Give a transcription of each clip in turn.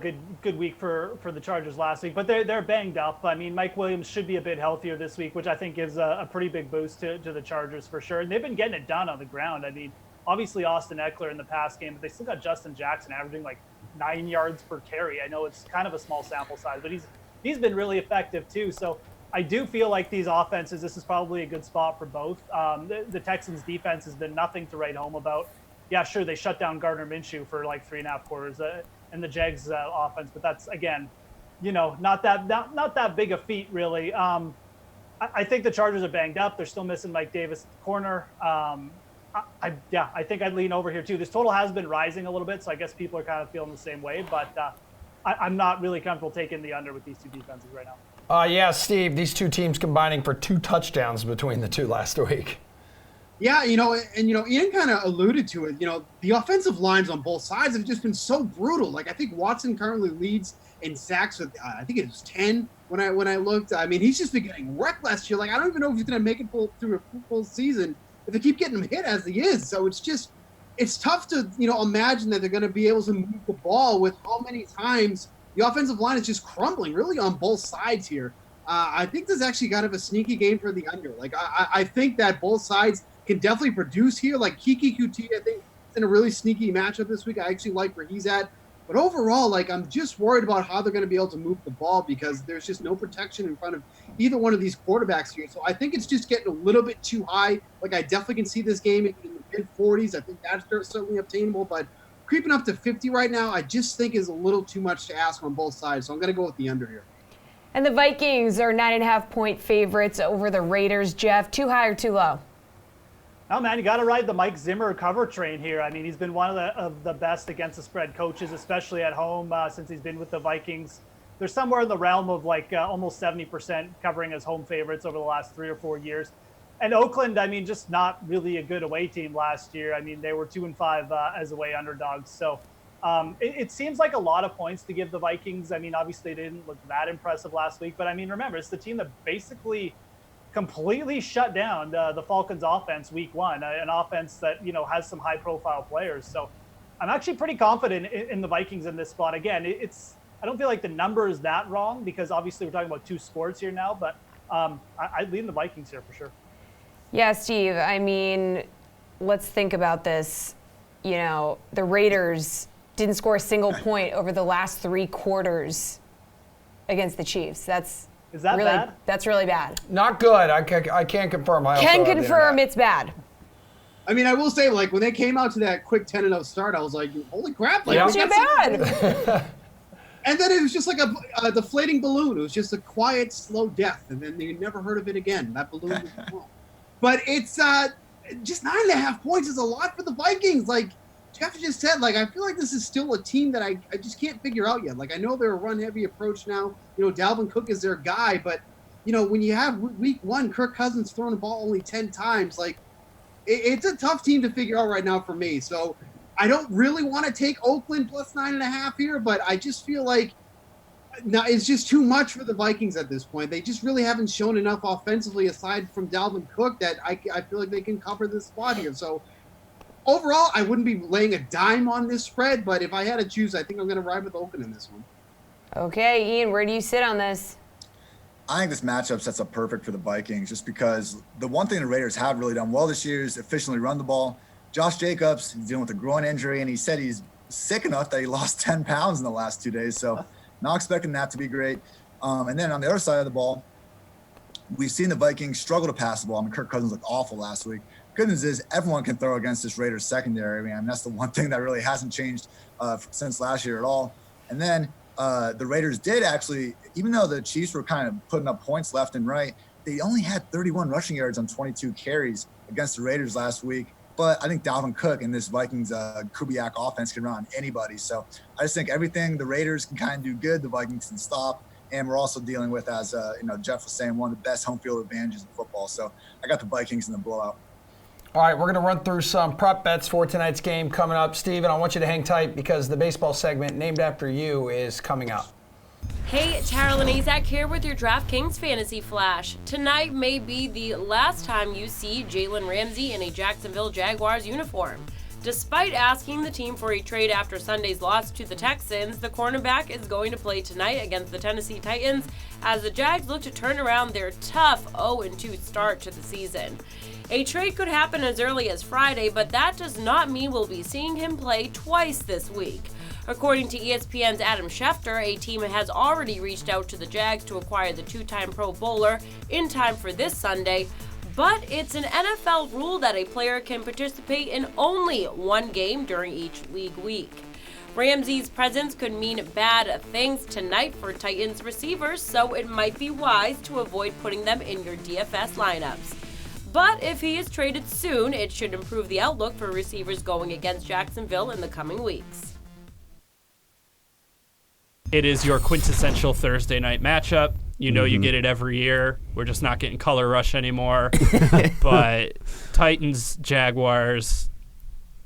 good week for the Chargers last week, but they're banged up. I mean, Mike Williams should be a bit healthier this week, which I think gives a pretty big boost to the Chargers for sure. And they've been getting it done on the ground. I mean, obviously Austin Eckler in the past game, but they still got Justin Jackson averaging like 9 yards per carry. I know it's kind of a small sample size, but he's been really effective too. So I do feel like these offenses, this is probably a good spot for both. The Texans defense has been nothing to write home about. Yeah, sure, they shut down Gardner Minshew for like 3.5 quarters, and the Jags offense, but that's, again, not that big a feat really. I think the Chargers are banged up. They're still missing Mike Davis at the corner. I think I'd lean over here too. This total has been rising a little bit, so I guess people are kind of feeling the same way, but I'm not really comfortable taking the under with these two defenses right now. Yeah, Steve, these two teams combining for 2 touchdowns between the two last week. Yeah, Ian kind of alluded to it. The offensive lines on both sides have just been so brutal. Like, I think Watson currently leads in sacks with, I think it was 10 when I looked. I mean, he's just been getting wrecked last year. Like, I don't even know if he's going to make it through a full season if they keep getting him hit as he is. So it's tough to, imagine that they're going to be able to move the ball with how many times the offensive line is just crumbling really on both sides here. I think this is actually kind of a sneaky game for the under. Like, I think that both sides can definitely produce here. Like Kiki QT, I think it's in a really sneaky matchup this week. I actually like where he's at. But overall, like, I'm just worried about how they're going to be able to move the ball because there's just no protection in front of either one of these quarterbacks here. So I think it's just getting a little bit too high. Like, I definitely can see this game in the mid-40s. I think that's certainly obtainable. But creeping up to 50 right now, I just think is a little too much to ask on both sides. So I'm going to go with the under here. And the Vikings are 9.5-point favorites over the Raiders. Jeff, too high or too low? Oh, man, you got to ride the Mike Zimmer cover train here. I mean, he's been one of the best against the spread coaches, especially at home since he's been with the Vikings. They're somewhere in the realm of like almost 70% covering as home favorites over the last 3 or 4 years. And Oakland, I mean, just not really a good away team last year. I mean, they were 2-5 as away underdogs. So it seems like a lot of points to give the Vikings. I mean, obviously they didn't look that impressive last week, but I mean, remember, it's the team that basically completely shut down the Falcons offense week 1, an offense that, has some high profile players. So I'm actually pretty confident in the Vikings in this spot. Again, I don't feel like the number is that wrong because obviously we're talking about 2 scores here now, but I'd lean the Vikings here for sure. Yeah, Steve, I mean, let's think about this. The Raiders didn't score a single point over the last 3 quarters against the Chiefs. Is that really bad? That's really bad. Not good. I can't confirm. Can confirm it's bad. I mean, I will say, like, when they came out to that quick 10-0 start, I was like, holy crap. Like, Not too bad. And then it was just like a deflating balloon. It was just a quiet, slow death. And then you never heard of it again. That balloon was gone. But it's just 9.5 points is a lot for the Vikings. Like Jeff just said, like, I feel like this is still a team that I just can't figure out yet. Like, I know they're a run-heavy approach now. Dalvin Cook is their guy. But, when you have week 1, Kirk Cousins throwing the ball only 10 times, like, it's a tough team to figure out right now for me. So I don't really want to take Oakland plus 9.5 here, but I just feel like it's just too much for the Vikings at this point. They just really haven't shown enough offensively aside from Dalvin Cook that I feel like they can cover this spot here. So overall, I wouldn't be laying a dime on this spread, but if I had to choose, I think I'm going to ride with Oakland in this one. Okay, Ian, where do you sit on this? I think this matchup sets up perfect for the Vikings just because the one thing the Raiders have really done well this year is efficiently run the ball. Josh Jacobs is dealing with a groin injury, and he said he's sick enough that he lost 10 pounds in the last 2 days. So not expecting that to be great. And then on the other side of the ball, we've seen the Vikings struggle to pass the ball. I mean, Kirk Cousins looked awful last week. Good news is everyone can throw against this Raiders secondary. I mean, that's the one thing that really hasn't changed since last year at all. And then the Raiders did actually, even though the Chiefs were kind of putting up points left and right, they only had 31 rushing yards on 22 carries against the Raiders last week. But I think Dalvin Cook and this Vikings Kubiak offense can run on anybody. So I just think everything the Raiders can kind of do good, the Vikings can stop. And we're also dealing with, as Jeff was saying, one of the best home field advantages in football. So I got the Vikings in the blowout. All right, we're going to run through some prop bets for tonight's game coming up. Steven, I want you to hang tight because the baseball segment named after you is coming up. Hey, Tara Lanezak here with your DraftKings Fantasy Flash. Tonight may be the last time you see Jalen Ramsey in a Jacksonville Jaguars uniform. Despite asking the team for a trade after Sunday's loss to the Texans, the cornerback is going to play tonight against the Tennessee Titans as the Jags look to turn around their tough 0-2 start to the season. A trade could happen as early as Friday, but that does not mean we'll be seeing him play twice this week. According to ESPN's Adam Schefter, a team has already reached out to the Jags to acquire the two-time Pro Bowler in time for this Sunday, but it's an NFL rule that a player can participate in only one game during each league week. Ramsey's presence could mean bad things tonight for Titans receivers, so it might be wise to avoid putting them in your DFS lineups. But if he is traded soon, it should improve the outlook for receivers going against Jacksonville in the coming weeks. It is your quintessential Thursday night matchup. You know you get it every year. We're just not getting Color Rush anymore. But Titans-Jaguars.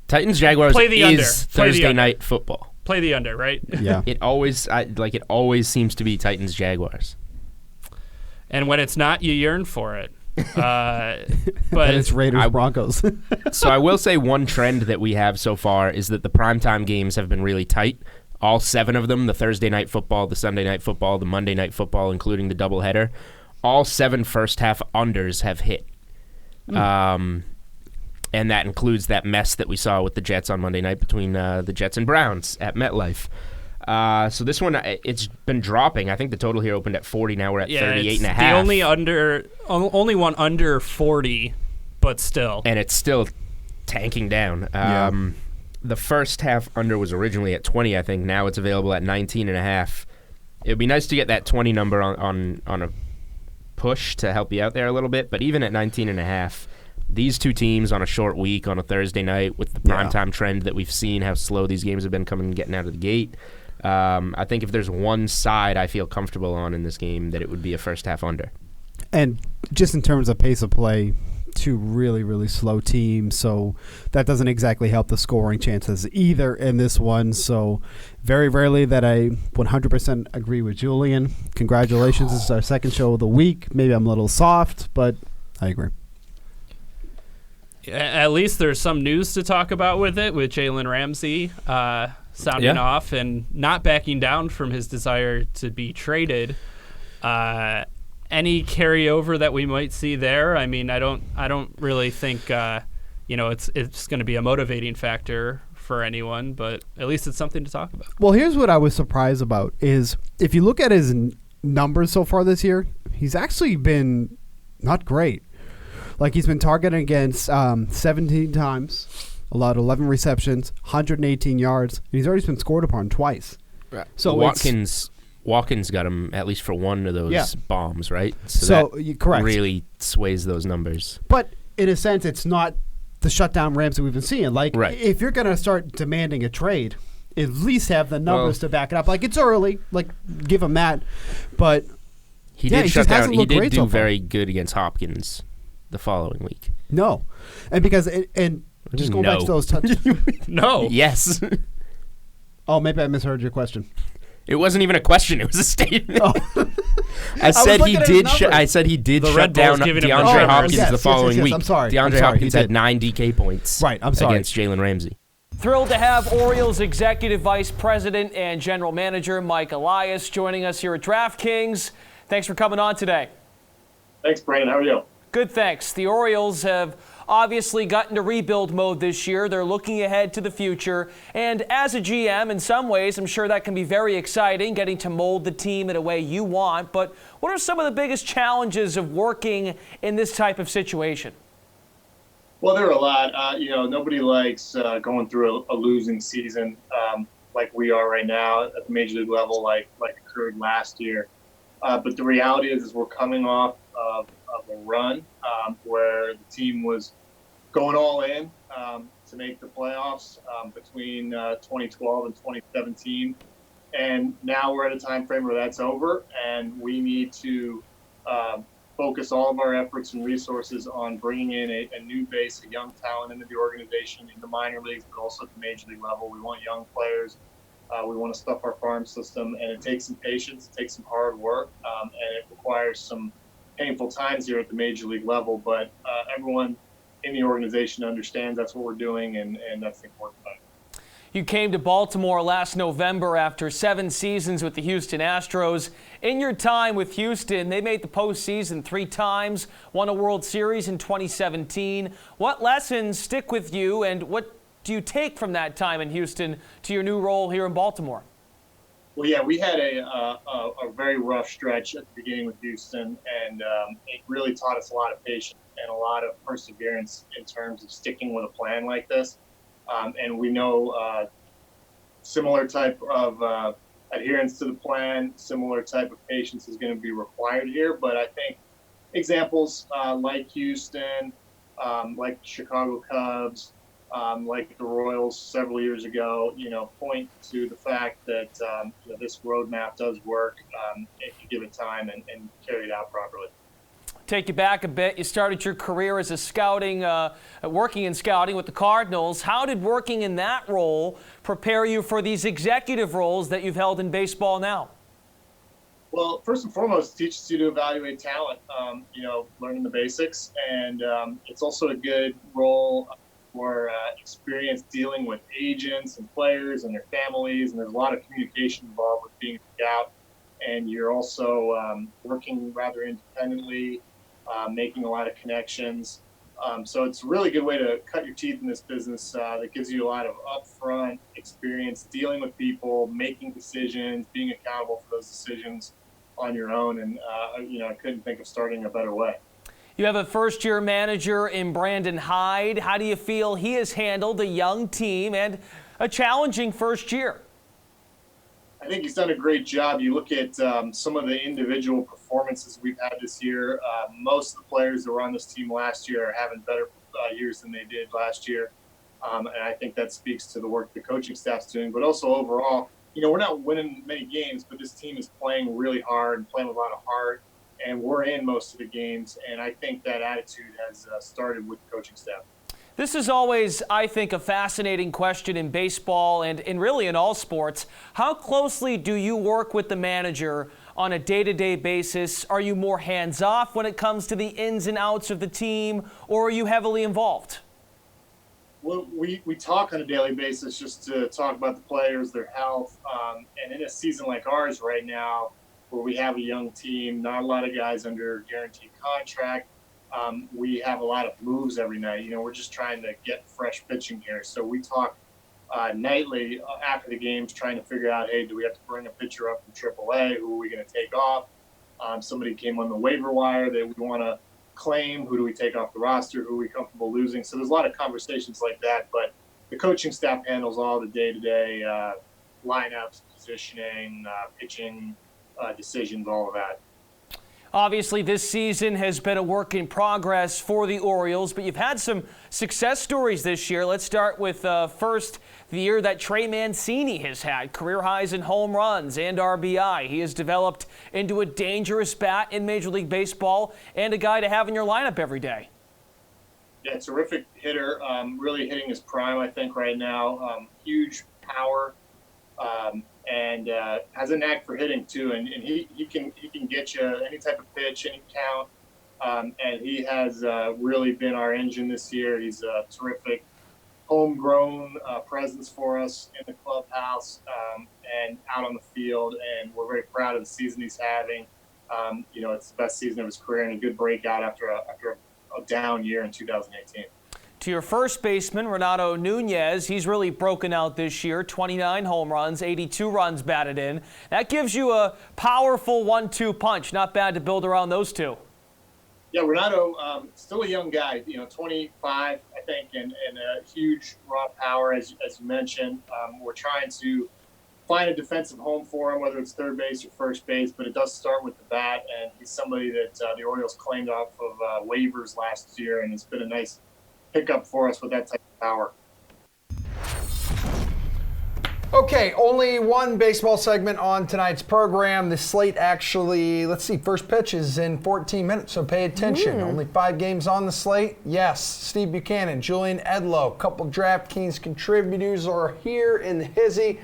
Titans-Jaguars Play the is under. Thursday night football. Play the under, right? Yeah. It always seems to be Titans-Jaguars. And when it's not, you yearn for it. But And it's Raiders-Broncos. So I will say one trend that we have so far is that the primetime games have been really tight. All 7 of them, the Thursday night football, the Sunday night football, the Monday night football, including the doubleheader, all 7 first-half unders have hit. And that includes that mess that we saw with the Jets on Monday night between the Jets and Browns at MetLife. So this one, it's been dropping. I think the total here opened at 40. Now we're at 38.5. The only one under 40, but still. And it's still tanking down. The first half under was originally at 20, I think. Now it's available at 19.5. It would be nice to get that 20 number on a push to help you out there a little bit. But even at 19.5, these two teams on a short week on a Thursday night with the primetime trend that we've seen, how slow these games have been coming and getting out of the gate. I think if there's one side I feel comfortable on in this game, that it would be a first half under. And just in terms of pace of play, 2 really, really slow teams, so that doesn't exactly help the scoring chances either in this one. So very rarely that I 100% agree with Julian. Congratulations. This is our second show of the week. Maybe I'm a little soft, but I agree. At least there's some news to talk about with it, with Jalen Ramsey sounding off and not backing down from his desire to be traded. Any carryover that we might see there? I mean, I don't really think it's going to be a motivating factor for anyone, but at least it's something to talk about. Well, here's what I was surprised about is if you look at his numbers so far this year, he's actually been not great. Like he's been targeted against 17 times, allowed 11 receptions, 118 yards, and he's already been scored upon twice. Right. So Watkins got him at least for one of those bombs, right? So that correct. Really sways those numbers. But in a sense, it's not the shutdown Ramsey we've been seeing. Like if you're going to start demanding a trade, at least have the numbers to back it up. Like it's early, like give him that. But he did shut down. He did do so very good against Hopkins the following week. No, and because just going back to those touches. No. Yes. Oh, maybe I misheard your question. It wasn't even a question; it was a statement. Oh. I said he did shut down DeAndre Hopkins the following week. I'm sorry. DeAndre Hopkins had 9 DK points. Right. I'm sorry. Against Jalen Ramsey. Thrilled to have Orioles Executive Vice President and General Manager Mike Elias joining us here at DraftKings. Thanks for coming on today. Thanks, Brandon. How are you? Good, thanks. The Orioles have obviously got into rebuild mode this year. They're looking ahead to the future. And as a GM, in some ways, I'm sure that can be very exciting, getting to mold the team in a way you want. But what are some of the biggest challenges of working in this type of situation? Well, there are a lot. Nobody likes going through a losing season like we are right now at the major league level, like occurred last year. But the reality is we're coming off of a run where the team was going all in to make the playoffs between 2012 and 2017. And now we're at a time frame where that's over, and we need to focus all of our efforts and resources on bringing in a new base of young talent into the organization, in the minor leagues, but also at the major league level. We want young players. We want to stuff our farm system, and it takes some patience, it takes some hard work, and it requires some painful times here at the major league level. But everyone in the organization understands that's what we're doing, and that's the important part. You came to Baltimore last November after 7 seasons with the Houston Astros. In your time with Houston, they made the postseason 3 times, won a World Series in 2017. What lessons stick with you, and what do you take from that time in Houston to your new role here in Baltimore? Well, yeah, we had a very rough stretch at the beginning with Houston, and it really taught us a lot of patience and a lot of perseverance in terms of sticking with a plan like this. And we know similar type of adherence to the plan, similar type of patience is going to be required here. But I think examples like Houston, like Chicago Cubs, like the Royals several years ago, point to the fact that this roadmap does work if you give it time and carry it out properly. Take you back a bit. You started your career as working in scouting with the Cardinals. How did working in that role prepare you for these executive roles that you've held in baseball now? Well, first and foremost, it teaches you to evaluate talent, learning the basics. And it's also a good role for experience dealing with agents and players and their families. And there's a lot of communication involved with being a scout. And you're also working rather independently, making a lot of connections. So it's a really good way to cut your teeth in this business that gives you a lot of upfront experience dealing with people, making decisions, being accountable for those decisions on your own. And, I couldn't think of starting a better way. You have a first-year manager in Brandon Hyde. How do you feel he has handled a young team and a challenging first year? I think he's done a great job. You look at some of the individual performances we've had this year. Most of the players that were on this team last year are having better years than they did last year. And I think that speaks to the work the coaching staff's doing. But also overall, we're not winning many games, but this team is playing really hard and playing with a lot of heart. And we're in most of the games. And I think that attitude has started with the coaching staff. This is always, I think, a fascinating question in baseball and really in all sports. How closely do you work with the manager on a day-to-day basis? Are you more hands-off when it comes to the ins and outs of the team, or are you heavily involved? Well, we talk on a daily basis just to talk about the players, their health. And in a season like ours right now, where we have a young team, not a lot of guys under guaranteed contract, we have a lot of moves every night. We're just trying to get fresh pitching here. So we talk nightly after the games, trying to figure out, hey, do we have to bring a pitcher up from AAA? Who are we going to take off? Somebody came on the waiver wire that we want to claim. Who do we take off the roster? Who are we comfortable losing? So there's a lot of conversations like that. But the coaching staff handles all the day-to-day lineups, positioning, pitching decisions, all of that. Obviously, this season has been a work in progress for the Orioles, but you've had some success stories this year. Let's start with first the year that Trey Mancini has had, career highs in home runs and RBI. He has developed into a dangerous bat in Major League Baseball and a guy to have in your lineup every day. Yeah, terrific hitter, really hitting his prime, I think, right now. Huge power. And has a knack for hitting too, and he can get you any type of pitch, any count, and he has really been our engine this year. He's a terrific homegrown presence for us in the clubhouse and out on the field, and we're very proud of the season he's having. It's the best season of his career and a good breakout after a down year in 2018. To your first baseman, Renato Nunez, he's really broken out this year. 29 home runs, 82 runs batted in. That gives you a powerful 1-2 punch. Not bad to build around those two. Yeah, Renato, still a young guy, 25, I think, and a huge raw power, as you mentioned. We're trying to find a defensive home for him, whether it's third base or first base, but it does start with the bat, and he's somebody that the Orioles claimed off of waivers last year, and it's been a nice pickup for us with that type of power. Okay, only one baseball segment on tonight's program. The slate actually, first pitch is in 14 minutes, so pay attention. Only 5 games on the slate. Yes, Steve Buchanan, Julian Edlow, a couple DraftKings contributors are here in the hizzy.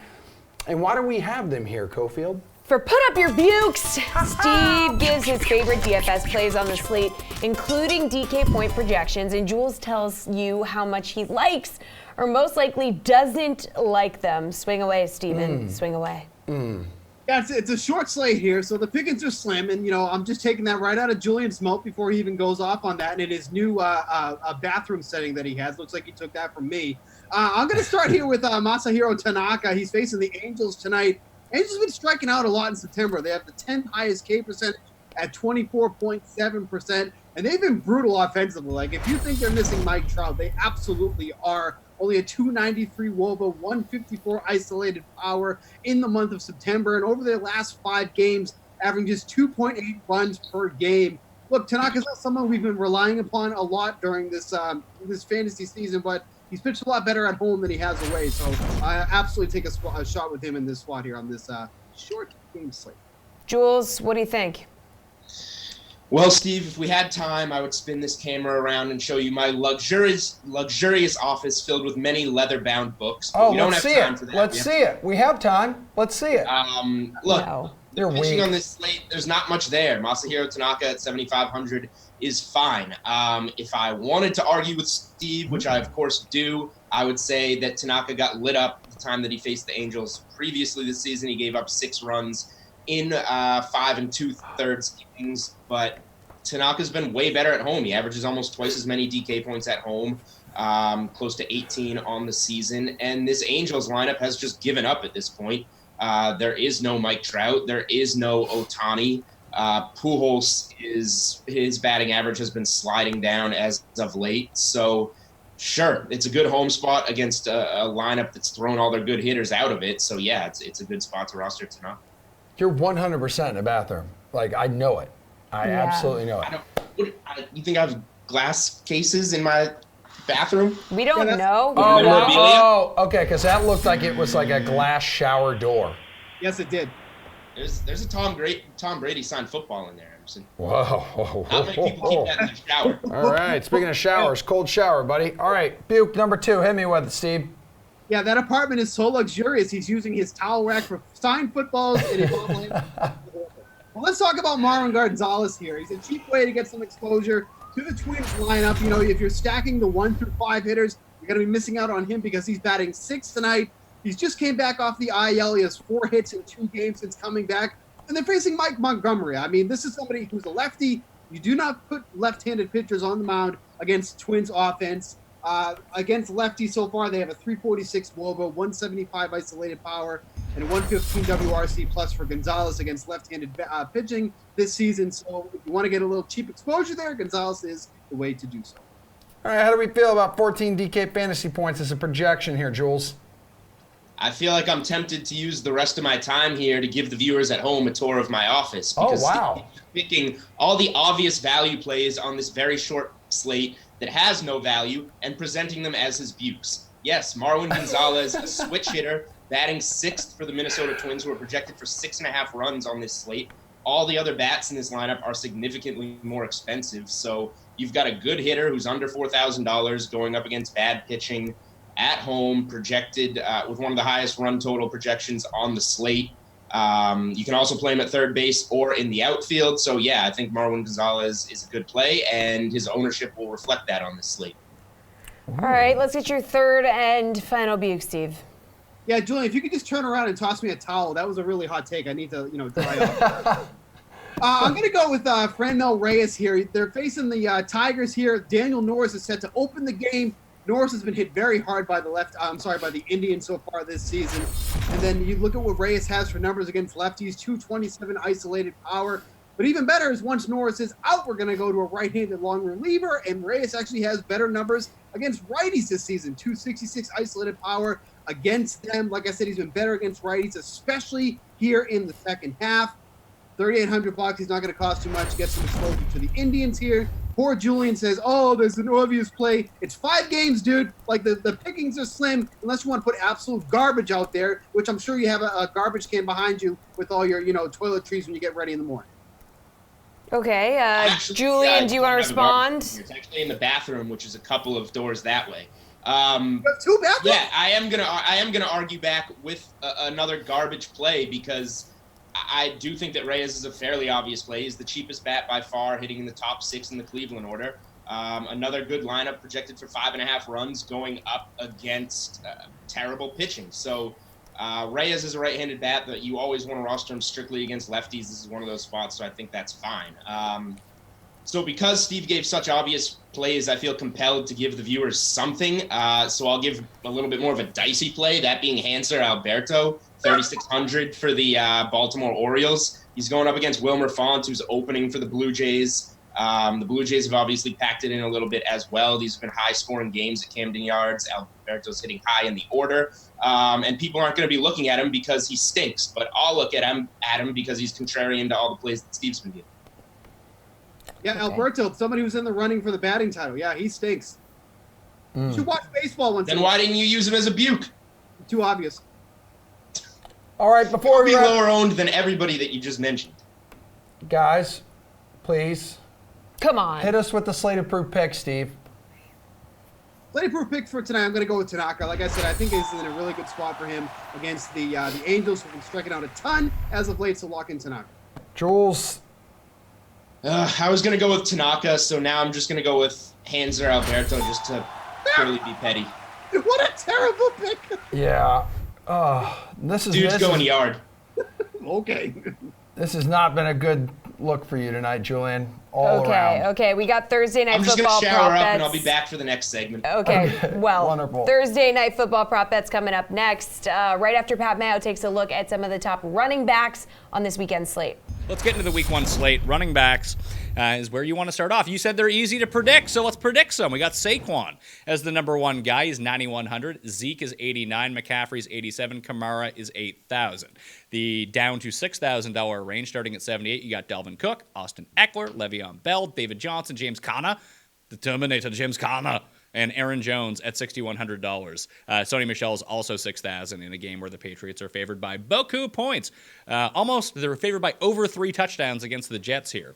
And why do we have them here, Coffield? For Put Up Your Bukes, Steve gives his favorite DFS plays on the slate, including DK point projections, and Jules tells you how much he likes or most likely doesn't like them. Swing away, Steven. Swing away. Yeah, it's a short slate here, so the pickings are slim, and I'm just taking that right out of Julian's mouth before he even goes off on that. And in his new bathroom setting that he has, looks like he took that from me. I'm going to start here with Masahiro Tanaka. He's facing the Angels tonight. Angels have been striking out a lot in September. They have the 10th highest K percentage at 24.7%, and they've been brutal offensively. Like, if you think they're missing Mike Trout, they absolutely are. Only a 293 WOBA, 154 isolated power in the month of September, and over their last 5 games, averaging just 2.8 runs per game. Look, Tanaka's not someone we've been relying upon a lot during this this fantasy season, but he's pitched a lot better at home than he has away. So I absolutely take a shot with him in this spot here on this short game slate. Jules, what do you think? Well, Steve, if we had time, I would spin this camera around and show you my luxurious office filled with many leather-bound books. Oh, we don't let's have see time it. for that. Let's see it. We have time. Let's see it. Look, No. the pitching on this slate, there's not much there. Masahiro Tanaka at 7,500 is fine. If I wanted to argue with Steve, which I of course do, I would say that Tanaka got lit up the time that he faced the Angels previously this season. He gave up 6 runs in 5 2/3 innings, but Tanaka's been way better at home. He averages almost twice as many DK points at home, close to 18 on the season. And this Angels lineup has just given up at this point. There is no Mike Trout. There is no Ohtani. Pujols, his batting average has been sliding down as of late. So, sure, it's a good home spot against a lineup that's thrown all their good hitters out of it. So, yeah, it's a good spot to roster Tanaka. You're 100% in the bathroom. Like, I know it. I absolutely know it. You think I have glass cases in my bathroom? We don't know. Oh, okay, because that looked like it was like a glass shower door. Yes, it did. There's a Tom Brady signed football in there, Emerson. Whoa. Not many people keep that in the shower. All right, speaking of showers, cold shower, buddy. All right, Buke, number 2. Hit me with it, Steve. Yeah, that apartment is so luxurious. He's using his towel rack for signed footballs and his online. Well, let's talk about Marwan Manizales here. He's a cheap way to get some exposure to the Twins lineup. If you're stacking the 1 through 5 hitters, you're going to be missing out on him because he's batting 6th tonight. He's just came back off the IL. He has 4 hits in 2 games since coming back. And they're facing Mike Montgomery. I mean, this is somebody who's a lefty. You do not put left-handed pitchers on the mound against Twins offense. Against lefties so far, they have a 346 WOBA, 175 isolated power, and a 115 WRC plus for Gonzalez against left-handed pitching this season. So if you want to get a little cheap exposure there, Gonzalez is the way to do so. All right, how do we feel about 14 DK fantasy points as a projection here, Jules? I feel like I'm tempted to use the rest of my time here to give the viewers at home a tour of my office. Because wow. Picking all the obvious value plays on this very short slate that has no value and presenting them as his bukes. Yes, Marwan Gonzalez, a switch hitter, batting 6th for the Minnesota Twins, who are projected for 6.5 runs on this slate. All the other bats in this lineup are significantly more expensive. So you've got a good hitter who's under $4,000 going up against bad pitching at home, projected with one of the highest run total projections on the slate. You can also play him at third base or in the outfield. So, yeah, I think Marwan Gonzalez is a good play, and his ownership will reflect that on this slate. All right, let's get your third and final buke, Steve. Yeah, Julian, if you could just turn around and toss me a towel. That was a really hot take. I need to, dry off. I'm going to go with Franmil Reyes here. They're facing the Tigers here. Daniel Norris is set to open the game. Norris has been hit very hard by the Indians so far this season. And then you look at what Reyes has for numbers against lefties, 227 isolated power. But even better is once Norris is out, we're going to go to a right-handed long reliever, and Reyes actually has better numbers against righties this season, 266 isolated power against them. Like I said, he's been better against righties, especially here in the second half. $3,800, he's not going to cost too much. Get some exposure to the Indians here. Poor Julian says, oh, there's an obvious play. It's 5 games, dude. Like, the pickings are slim unless you want to put absolute garbage out there, which I'm sure you have a garbage can behind you with all your, toiletries when you get ready in the morning. Okay, Julian, do you want to respond? It's actually in the bathroom, which is a couple of doors that way. You have 2 bathrooms? Yeah, I am gonna argue back with another garbage play because I do think that Reyes is a fairly obvious play. He's the cheapest bat by far, hitting in the top 6 in the Cleveland order. Another good lineup projected for 5.5 runs going up against terrible pitching. So Reyes is a right-handed bat, but you always want to roster him strictly against lefties. This is one of those spots, so I think that's fine. So because Steve gave such obvious plays, I feel compelled to give the viewers something. So I'll give a little bit more of a dicey play, that being Hanser Alberto, 3,600 for the Baltimore Orioles. He's going up against Wilmer Font, who's opening for the Blue Jays. The Blue Jays have obviously packed it in a little bit as well. These have been high-scoring games at Camden Yards. Alberto's hitting high in the order. And people aren't going to be looking at him because he stinks, but I'll look at him because he's contrarian to all the plays that Steve's been giving. Yeah, okay. Alberto, somebody who's in the running for the batting title. Yeah, he stinks. You should watch baseball once. Then why didn't you use him as a buke? Too obvious. All right, before we be lower owned than everybody that you just mentioned. Guys, please. Come on. Hit us with the slate-approved pick, Steve. Slate-approved pick for tonight, I'm going to go with Tanaka. Like I said, I think he's in a really good spot for him against the Angels, who've been striking out a ton as of late, so lock in Tanaka. Jules. I was going to go with Tanaka, so now I'm just going to go with Hanser Alberto just to purely be petty. What a terrible pick. Yeah. Dude's going yard. Okay. This has not been a good look for you tonight, Julian. All around. Okay. We got Thursday night football prop bets. I'm just going to shower up and I'll be back for the next segment. Okay. Well, wonderful. Thursday night football prop bets coming up next. Right after Pat Mayo takes a look at some of the top running backs on this weekend's slate. Let's get into the week 1 slate. Running backs is where you want to start off. You said they're easy to predict, so let's predict some. We got Saquon as the number 1 guy. He's 9,100. Zeke is 89. McCaffrey's 87. Kamara is 8,000. The down to $6,000 range, starting at 78, you got Dalvin Cook, Austin Eckler, Le'Veon Bell, David Johnson, James Conner, the Terminator, James Conner, and Aaron Jones at $6,100. Sony Michel is also $6,000 in a game where the Patriots are favored by beaucoup points. They're favored by over 3 touchdowns against the Jets here.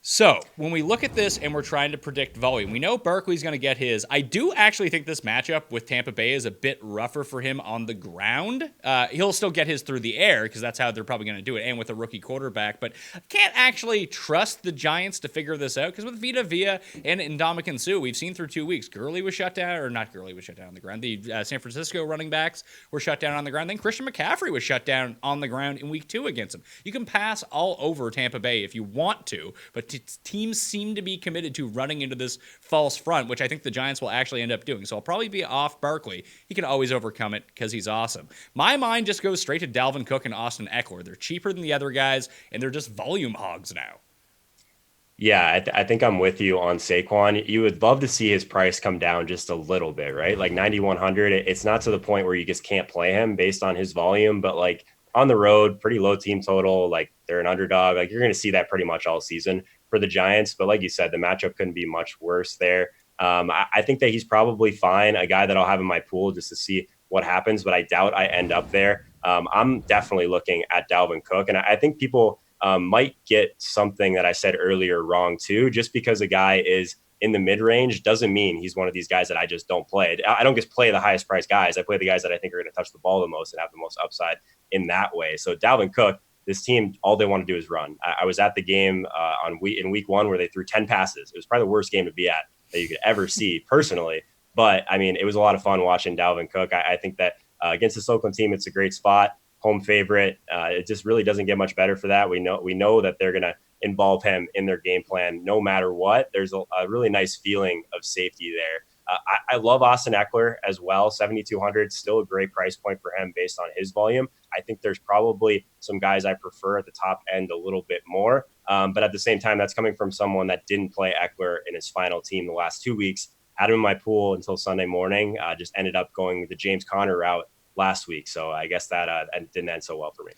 So when we look at this and we're trying to predict volume, we know Barkley's going to get his. I do actually think this matchup with Tampa Bay is a bit rougher for him on the ground. He'll still get his through the air because that's how they're probably going to do it, and with a rookie quarterback. But I can't actually trust the Giants to figure this out because with Vita and Ndamukong Suh, we've seen through 2 weeks. Gurley was shut down, or not Gurley was shut down on the ground. The San Francisco running backs were shut down on the ground. Then Christian McCaffrey was shut down on the ground in week 2 against him. You can pass all over Tampa Bay if you want to, but teams seem to be committed to running into this false front, which I think the Giants will actually end up doing. So I'll probably be off Barkley. He can always overcome it because he's awesome. My mind just goes straight to Dalvin Cook and Austin Eckler. They're cheaper than the other guys, and they're just volume hogs now. Yeah, I think I'm with you on Saquon. You would love to see his price come down just a little bit, right? Like 9,100. It's not to the point where you just can't play him based on his volume, but like on the road, pretty low team total. Like they're an underdog. Like you're going to see that pretty much all season for the Giants. But like you said, the matchup couldn't be much worse there. I think that he's probably fine, a guy that I'll have in my pool just to see what happens, but I doubt I end up there. I'm definitely looking at Dalvin Cook, and I think people might get something that I said earlier wrong too. Just because a guy is in the mid-range doesn't mean he's one of these guys that I just don't play. I don't just play the highest priced guys. I play the guys that I think are going to touch the ball the most and have the most upside in that way. So Dalvin Cook, this team, all they want to do is run. I was at the game in week 1 where they threw 10 passes. It was probably the worst game to be at that you could ever see personally. But I mean, it was a lot of fun watching Dalvin Cook. I think that against this Oakland team, it's a great spot, home favorite. It just really doesn't get much better for that. We know that they're going to involve him in their game plan no matter what. There's a really nice feeling of safety there. I love Austin Eckler as well. 7,200, still a great price point for him based on his volume. I think there's probably some guys I prefer at the top end a little bit more. But at the same time, that's coming from someone that didn't play Eckler in his final team the last 2 weeks. Had him in my pool until Sunday morning. Just ended up going the James Conner route last week. So I guess that didn't end so well for me.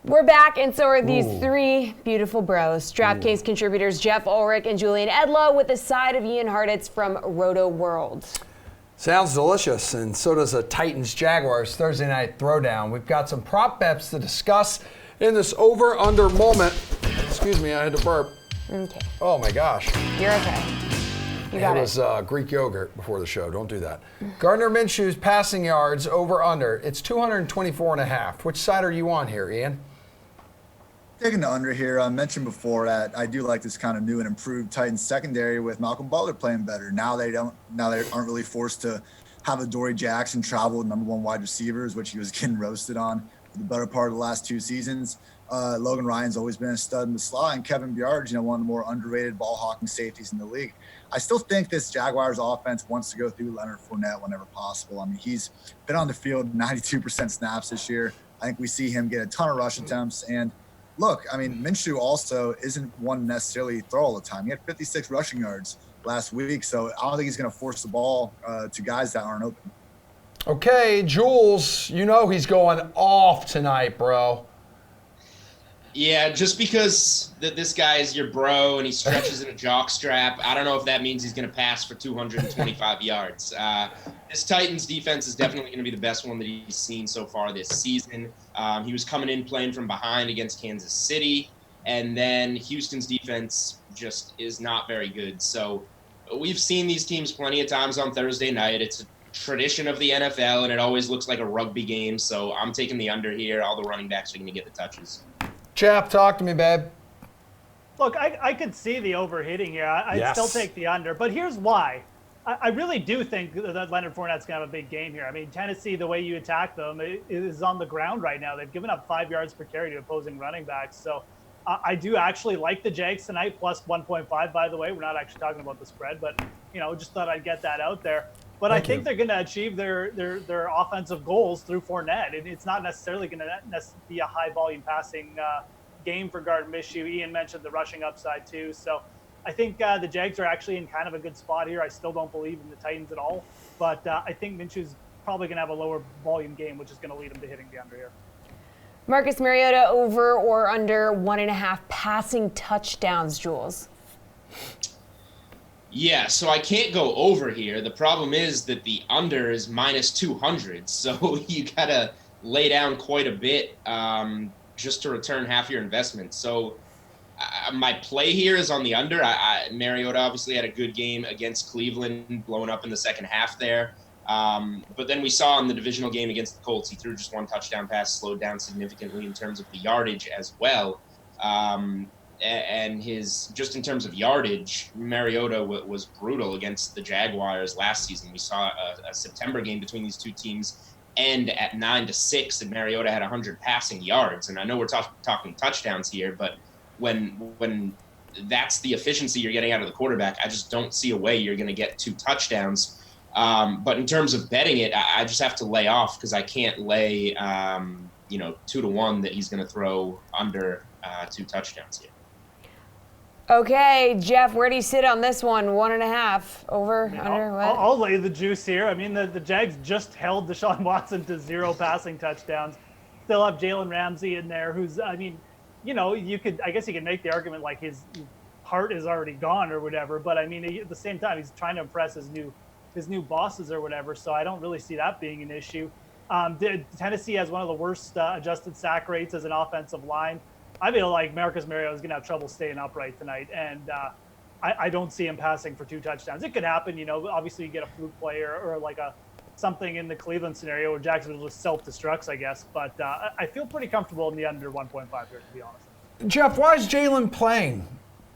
We're back, and so are these 3 beautiful bros. DraftKings contributors Jeff Ulrich and Julian Edlow with a side of Ian Hartitz from Roto World. Sounds delicious, and so does a Titans-Jaguars Thursday night throwdown. We've got some prop bets to discuss in this over-under moment. Excuse me, I had to burp. Okay. Oh my gosh. You're okay. You got it was Greek yogurt before the show. Don't do that. Gardner Minshew's passing yards over under. It's 224.5. Which side are you on here, Ian? Taking the under here. I mentioned before that I do like this kind of new and improved Titans secondary with Malcolm Butler playing better. Now they aren't really forced to have a Dory Jackson travel with number 1 wide receivers, which he was getting roasted on for the better part of the last 2 seasons. Logan Ryan's always been a stud in the slot, and Kevin Byard's, one of the more underrated ball hawking safeties in the league. I still think this Jaguars offense wants to go through Leonard Fournette whenever possible. I mean, he's been on the field 92% snaps this year. I think we see him get a ton of rush attempts. And look, I mean, Minshew also isn't one necessarily throw all the time. He had 56 rushing yards last week, so I don't think he's going to force the ball to guys that aren't open. Okay, Jules, he's going off tonight, bro. Yeah, just because this guy is your bro and he stretches in a jock strap, I don't know if that means he's going to pass for 225 yards. This Titans defense is definitely going to be the best one that he's seen so far this season. He was coming in playing from behind against Kansas City, and then Houston's defense just is not very good. So we've seen these teams plenty of times on Thursday night. It's a tradition of the NFL, and it always looks like a rugby game. So I'm taking the under here. All the running backs are going to get the touches. Chap, talk to me, babe. Look, I could see the overhitting here. I'd still take the under, but here's why. I really do think that Leonard Fournette's going to have a big game here. I mean, Tennessee, the way you attack them is on the ground right now. They've given up 5 yards per carry to opposing running backs. So I do actually like the Jags tonight, plus 1.5, by the way. We're not actually talking about the spread, but, just thought I'd get that out there. But I think they're going to achieve their offensive goals through Fournette. It's not necessarily going to be a high-volume passing game for Gardner Minshew. Ian mentioned the rushing upside, too. So I think the Jags are actually in kind of a good spot here. I still don't believe in the Titans at all. But I think Minshew's probably going to have a lower volume game, which is going to lead him to hitting the under here. Marcus Mariota over or under 1.5 passing touchdowns, Jules? Yeah, so I can't go over here. The problem is that the under is minus 200, so you got to lay down quite a bit just to return half your investment. So my play here is on the under. Mariota obviously had a good game against Cleveland, blowing up in the second half there. But then we saw in the divisional game against the Colts, he threw just 1 touchdown pass, slowed down significantly in terms of the yardage as well. And just in terms of yardage, Mariota was brutal against the Jaguars last season. We saw a September game between these two teams end at 9-6, and Mariota had 100 passing yards. And I know we're talking touchdowns here, but when that's the efficiency you're getting out of the quarterback, I just don't see a way you're going to get 2 touchdowns. But in terms of betting it, I just have to lay off because I can't lay 2-1 that he's going to throw under 2 touchdowns here. Okay, Jeff, where do you sit on this one? 1.5 over, under, what? I'll lay the juice here. I mean, the Jags just held Deshaun Watson to 0 passing touchdowns. Still have Jalen Ramsey in there, who's, I guess you could make the argument like his heart is already gone or whatever. But I mean, at the same time, he's trying to impress his new bosses or whatever. So I don't really see that being an issue. Tennessee has one of the worst adjusted sack rates as an offensive line. I feel like Marcus Mariota is going to have trouble staying upright tonight, and I don't see him passing for 2 touchdowns. It could happen, obviously you get a fluke play or like something in the Cleveland scenario where Jacksonville just self-destructs, I guess. But I feel pretty comfortable in the under 1.5 here, to be honest. Jeff, why is Jalen playing?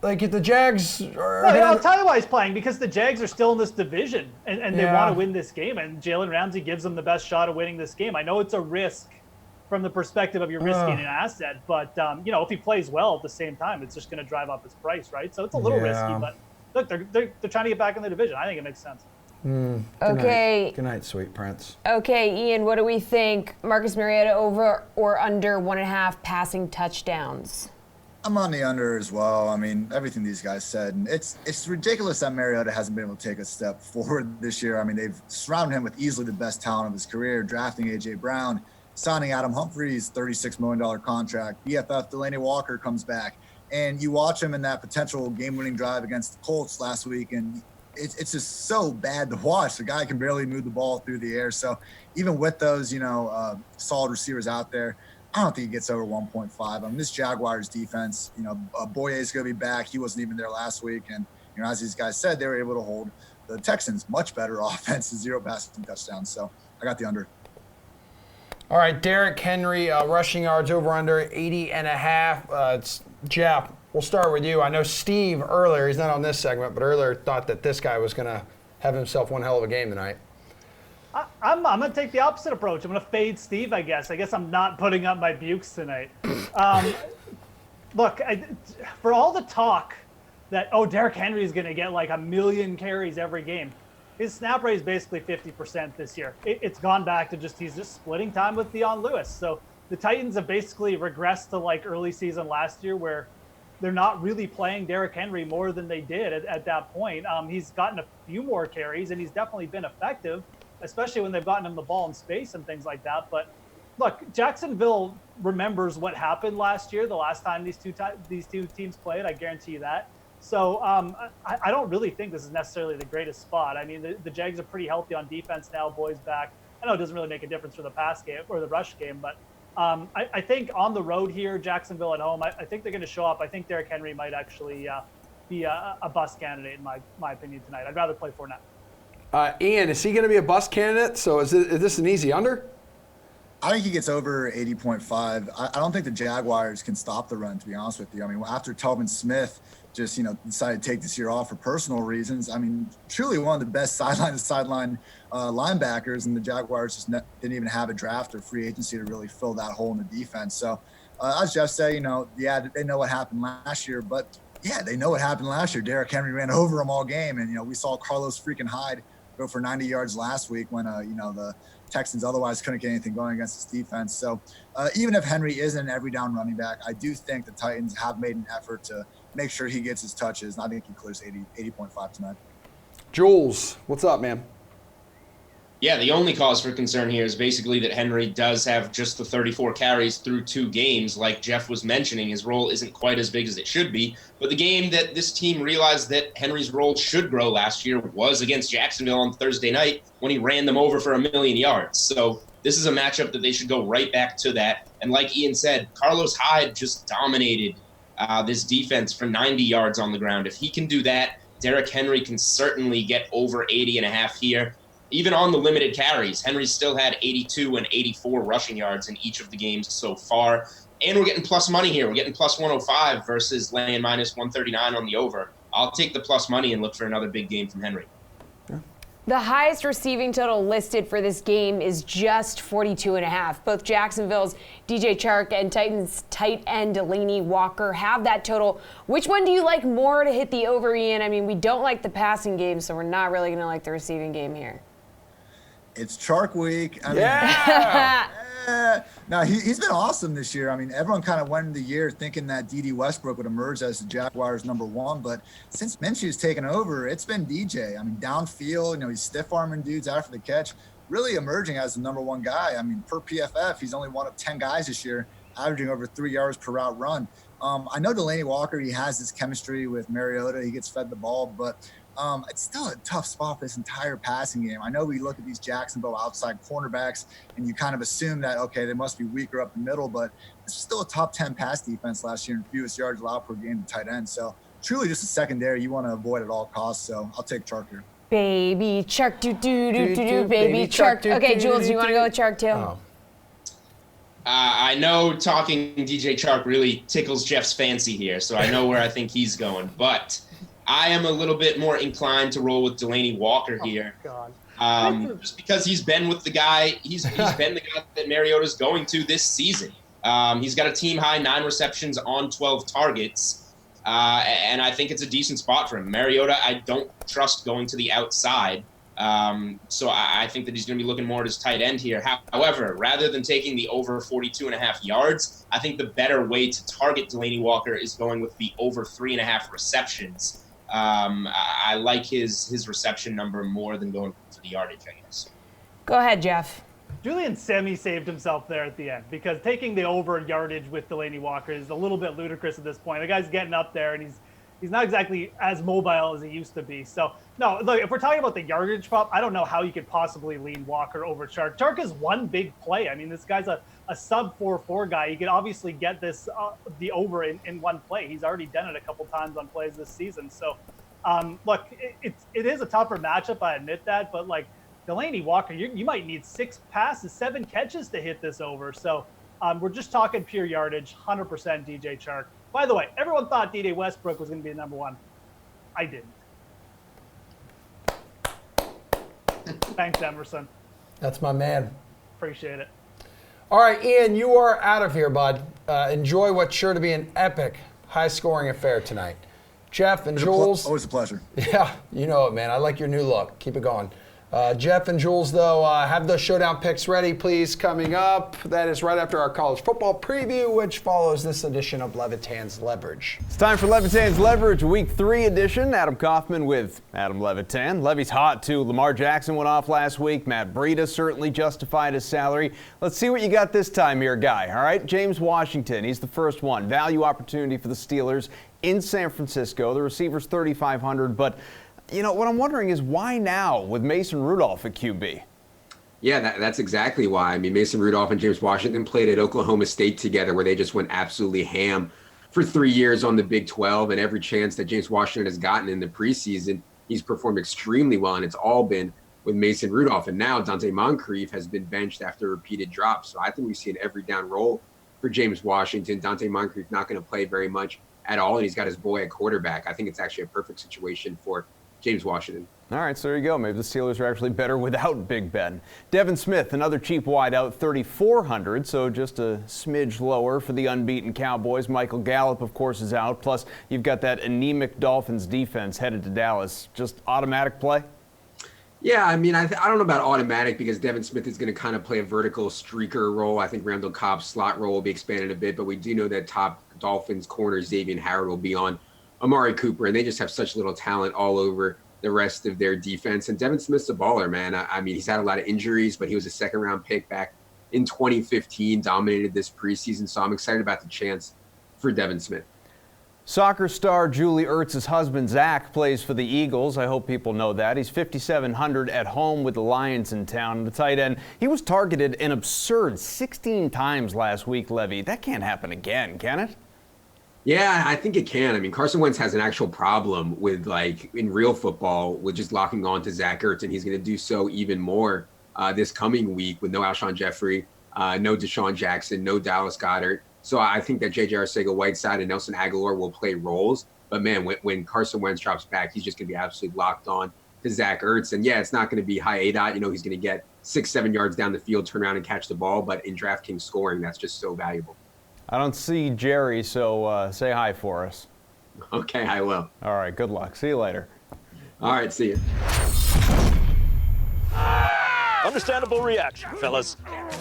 Like, if the Jags are... I'll tell you why he's playing, because the Jags are still in this division, and they want to win this game, and Jalen Ramsey gives them the best shot of winning this game. I know it's a risk from the perspective of you're risking an asset, but if he plays well at the same time, it's just going to drive up his price, right? So it's a little risky, but look, they're trying to get back in the division. I think it makes sense. Okay. Good night, sweet prince. Okay, Ian, what do we think? Marcus Mariota over or under 1.5 passing touchdowns? I'm on the under as well. I mean, everything these guys said, and it's ridiculous that Mariota hasn't been able to take a step forward this year. I mean, they've surrounded him with easily the best talent of his career, drafting A.J. Brown, signing Adam Humphries' $36 million contract. BFF Delaney Walker comes back, and you watch him in that potential game-winning drive against the Colts last week, and it's just so bad to watch. The guy can barely move the ball through the air. So even with those, solid receivers out there, I don't think he gets over 1.5. I mean, this Jaguars defense, Boye's going to be back. He wasn't even there last week, and as these guys said, they were able to hold the Texans much better offense to 0 passing touchdowns. So I got the under. All right, Derrick Henry, rushing yards over under 80.5. It's Jeff. We'll start with you. I know Steve earlier, he's not on this segment, but earlier thought that this guy was going to have himself one hell of a game tonight. I'm going to take the opposite approach. I'm going to fade Steve, I guess. I guess I'm not putting up my bukes tonight. Look, for all the talk that, Derrick Henry is going to get like 1 million carries every game, his snap rate is basically 50% this year. It's gone back to he's just splitting time with Dion Lewis. So the Titans have basically regressed to like early season last year where they're not really playing Derrick Henry more than they did at that point. He's gotten a few more carries, and he's definitely been effective, especially when they've gotten him the ball in space and things like that. But look, Jacksonville remembers what happened last year, the last time these two teams played. I guarantee you that. So I don't really think this is necessarily the greatest spot. I mean, the Jags are pretty healthy on defense now. Boys back. I know it doesn't really make a difference for the pass game or the rush game, but I think on the road here, Jacksonville at home, I think they're going to show up. I think Derrick Henry might actually be a bust candidate in my opinion tonight. I'd rather play Fournette. Ian, is he going to be a bust candidate? So is this an easy under? I think he gets over 80.5. I don't think the Jaguars can stop the run, to be honest with you. I mean, after Telvin Smith just, decided to take this year off for personal reasons, I mean, truly one of the best sideline linebackers, and the Jaguars just didn't even have a draft or free agency to really fill that hole in the defense. So as Jeff said, they know what happened last year, but yeah, they know what happened last year. Derrick Henry ran over them all game, and, we saw Carlos freaking Hyde go for 90 yards last week when, the Texans otherwise couldn't get anything going against this defense. So even if Henry isn't an every down running back, I do think the Titans have made an effort to make sure he gets his touches, and I think he clears 80.5 tonight. Jules, what's up, man? Yeah, the only cause for concern here is basically that Henry does have just the 34 carries through 2 games. Like Jeff was mentioning, his role isn't quite as big as it should be. But the game that this team realized that Henry's role should grow last year was against Jacksonville on Thursday night when he ran them over for 1 million yards. So this is a matchup that they should go right back to that. And like Ian said, Carlos Hyde just dominated this defense for 90 yards on the ground. If he can do that, Derrick Henry can certainly get over 80.5 here. Even on the limited carries, Henry still had 82 and 84 rushing yards in each of the games so far. And we're getting plus money here. We're getting plus 105 versus laying minus 139 on the over. I'll take the plus money and look for another big game from Henry. The highest receiving total listed for this game is just 42.5. Both Jacksonville's DJ Chark and Titans tight end Delaney Walker have that total. Which one do you like more to hit the over, Ian? I mean, we don't like the passing game, so we're not really going to like the receiving game here. It's Chark week. Yeah. No, he's been awesome this year. I mean, everyone kind of went into the year thinking that D.D. Westbrook would emerge as the Jaguars' #1, but since Minshew's taken over, it's been DJ. I mean, downfield, he's stiff-arming dudes after the catch, really emerging as the #1 guy. I mean, per PFF, he's only one of 10 guys this year averaging over 3 yards per route run. I know Delaney Walker, he has this chemistry with Mariota. He gets fed the ball, but it's still a tough spot for this entire passing game. I know we look at these Jacksonville outside cornerbacks and you kind of assume that, okay, they must be weaker up the middle, but this is still a top 10 pass defense last year in fewest yards allowed per game to tight end. So truly just a secondary you want to avoid at all costs. So I'll take Chark here. Baby Chark, baby Chark. Okay, Jules, do you want to go with Chark too? Oh. I know talking DJ Chark really tickles Jeff's fancy here, so I know where I think he's going. But I am a little bit more inclined to roll with Delaney Walker here. Just because he's been with the guy, he's been the guy that Mariota's going to this season. He's got a team high 9 receptions on 12 targets. And I think it's a decent spot for him. Mariota, I don't trust going to the outside. So I think that he's going to be looking more at his tight end here. However, rather than taking the over 42.5 yards, I think the better way to target Delaney Walker is going with the over 3.5 receptions. I like his reception number more than going for the yardage, I guess. Go ahead, Jeff. Julian Semi saved himself there at the end because taking the over yardage with Delaney Walker is a little bit ludicrous at this point. The guy's getting up there and he's not exactly as mobile as he used to be. So, no, look, if we're talking about the yardage prop, I don't know how you could possibly lean Walker over Chark. Chark is one big play. I mean, this guy's a sub 4.4 guy. He could obviously get this the over in one play. He's already done it a couple times on plays this season. So, Look, it is a tougher matchup, I admit that, but like Delaney Walker, you might need 6 passes, 7 catches to hit this over. So we're just talking pure yardage, 100% DJ Chark. By the way, everyone thought D.J. Westbrook was going to be the number 1. I didn't. Thanks, Emerson. That's my man. Appreciate it. All right, Ian, you are out of here, bud. Enjoy what's sure to be an epic, high-scoring affair tonight. Jeff and Jules. Always a pleasure. Yeah, you know it, man. I like your new look. Keep it going. Jeff and Jules, though, have those showdown picks ready, please, coming up. That is right after our college football preview, which follows this edition of Levitan's Leverage. It's time for Levitan's Leverage, Week 3 edition. Adam Kaufman with Adam Levitan. Levy's hot, too. Lamar Jackson went off last week. Matt Breida certainly justified his salary. Let's see what you got this time here, guy. All right, James Washington, he's the first one. Value opportunity for the Steelers in San Francisco. The receiver's $3,500, but you know, what I'm wondering is why now with Mason Rudolph at QB? Yeah, that's exactly why. I mean, Mason Rudolph and James Washington played at Oklahoma State together where they just went absolutely ham for 3 years on the Big 12, and every chance that James Washington has gotten in the preseason, he's performed extremely well, and it's all been with Mason Rudolph. And now Dante Moncrief has been benched after repeated drops. So I think we see an every down role for James Washington. Dante Moncrief not going to play very much at all, and he's got his boy at quarterback. I think it's actually a perfect situation for James Washington. All right, so there you go. Maybe the Steelers are actually better without Big Ben. Devin Smith, another cheap wideout, $3,400, so just a smidge lower for the unbeaten Cowboys. Michael Gallup, of course, is out. Plus, you've got that anemic Dolphins defense headed to Dallas. Just automatic play? Yeah, I mean, I don't know about automatic because Devin Smith is going to kind of play a vertical streaker role. I think Randall Cobb's slot role will be expanded a bit, but we do know that top Dolphins corner Xavier Howard will be on Amari Cooper, and they just have such little talent all over the rest of their defense. And Devin Smith's a baller, man. I mean, he's had a lot of injuries, but he was a second-round pick back in 2015, dominated this preseason, so I'm excited about the chance for Devin Smith. Soccer star Julie Ertz's husband, Zach, plays for the Eagles. I hope people know that. He's $5,700 at home with the Lions in town. The tight end, he was targeted an absurd 16 times last week, Levy. That can't happen again, can it? Yeah, I think it can. I mean, Carson Wentz has an actual problem with, like, in real football, with just locking on to Zach Ertz, and he's going to do so even more this coming week with no Alshon Jeffrey, no Deshaun Jackson, no Dallas Goedert. So I think that J.J. Arcega-Whiteside and Nelson Aguilar will play roles. But, man, when Carson Wentz drops back, he's just going to be absolutely locked on to Zach Ertz. And, yeah, it's not going to be high ADOT. You know, he's going to get 6-7 yards down the field, turn around and catch the ball. But in DraftKings scoring, that's just so valuable. I don't see Jerry, so say hi for us. Okay, I will. All right, good luck. See you later. All right, see you. Understandable reaction, fellas.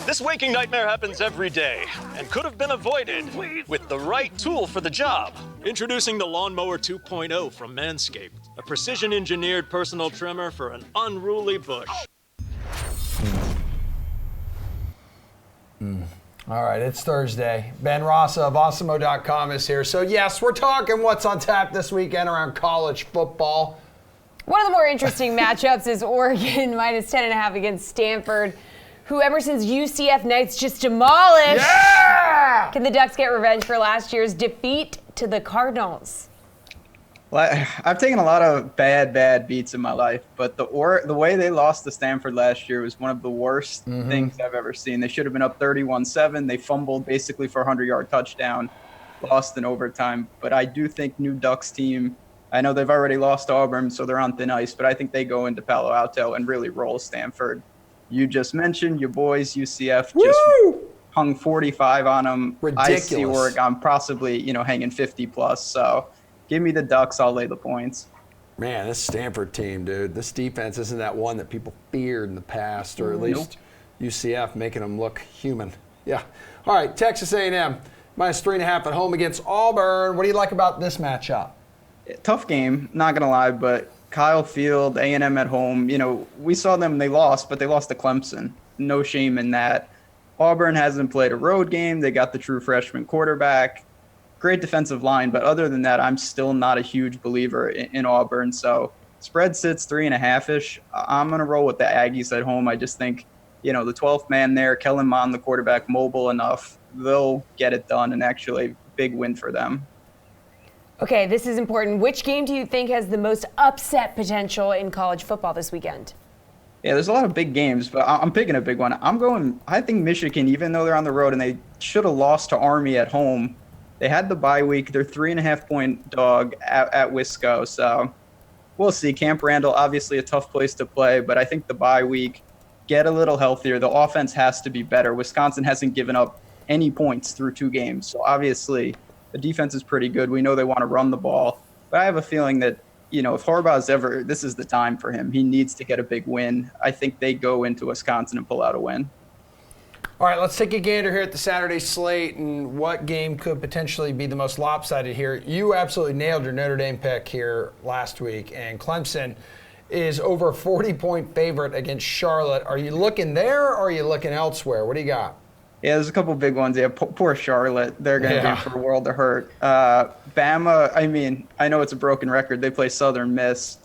This waking nightmare happens every day and could have been avoided with the right tool for the job. Introducing the Lawnmower 2.0 from Manscaped, a precision-engineered personal trimmer for an unruly bush. All right, it's Thursday. Ben Rossa of Awesemo.com is here. So, yes, we're talking what's on tap this weekend around college football. One of the more interesting matchups is Oregon minus 10.5 against Stanford, who Emerson's UCF Knights just demolished. Yeah! Can the Ducks get revenge for last year's defeat to the Cardinals? Well, I've taken a lot of bad beats in my life, but the way they lost to Stanford last year was one of the worst things I've ever seen. They should have been up 31-7. They fumbled basically for a 100-yard touchdown, lost in overtime. But I do think new Ducks team, I know they've already lost to Auburn, so they're on thin ice, but I think they go into Palo Alto and really roll Stanford. You just mentioned your boys, UCF, just hung 45 on them. Ridiculous. I see Oregon possibly, hanging 50+, so give me the Ducks. I'll lay the points. Man, this Stanford team, dude, this defense isn't that one that people feared in the past, or at least UCF making them look human. Yeah. All right, Texas A&M, minus 3.5 at home against Auburn. What do you like about this matchup? Tough game, not going to lie, but Kyle Field, A&M at home, we saw them, they lost, but they lost to Clemson. No shame in that. Auburn hasn't played a road game. They got the true freshman quarterback. Great defensive line, but other than that, I'm still not a huge believer in Auburn. So spread sits 3.5-ish. I'm going to roll with the Aggies at home. I just think, the 12th man there, Kellen Mond, the quarterback, mobile enough. They'll get it done, and actually big win for them. Okay, this is important. Which game do you think has the most upset potential in college football this weekend? Yeah, there's a lot of big games, but I'm picking a big one. I think Michigan, even though they're on the road and they should have lost to Army at home, they had the bye week. They're 3.5-point dog at Wisco. So we'll see. Camp Randall, obviously a tough place to play, but I think the bye week, get a little healthier. The offense has to be better. Wisconsin hasn't given up any points through 2 games. So obviously the defense is pretty good. We know they want to run the ball, but I have a feeling that, if Harbaugh's ever, this is the time for him. He needs to get a big win. I think they go into Wisconsin and pull out a win. All right, let's take a gander here at the Saturday slate and what game could potentially be the most lopsided here. You absolutely nailed your Notre Dame pick here last week, and Clemson is over a 40-point favorite against Charlotte. Are you looking there or are you looking elsewhere? What do you got? Yeah, there's a couple big ones. Yeah, poor Charlotte. They're going to be in for a world of hurt. Bama, I know it's a broken record. They play Southern Miss.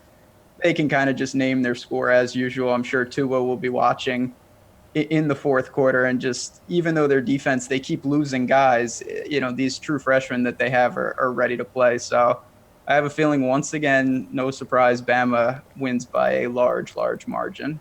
They can kind of just name their score as usual. I'm sure Tua will be watching in the fourth quarter. And just, even though their defense, they keep losing guys, these true freshmen that they have are ready to play. So I have a feeling, once again, no surprise, Bama wins by a large, large margin.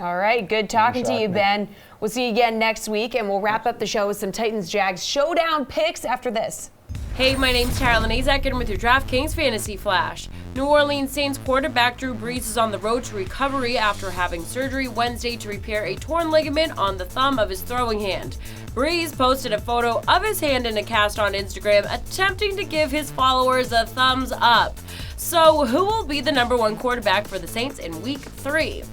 All right, good talking to you, Ben. We'll see you again next week, and we'll wrap up the show with some Titans-Jags Showdown picks after this. Hey, my name's Tara Lanazak, and I'm with your DraftKings Fantasy Flash. New Orleans Saints quarterback Drew Brees is on the road to recovery after having surgery Wednesday to repair a torn ligament on the thumb of his throwing hand. Brees posted a photo of his hand in a cast on Instagram, attempting to give his followers a thumbs up. So, who will be the #1 quarterback for the Saints in Week 3?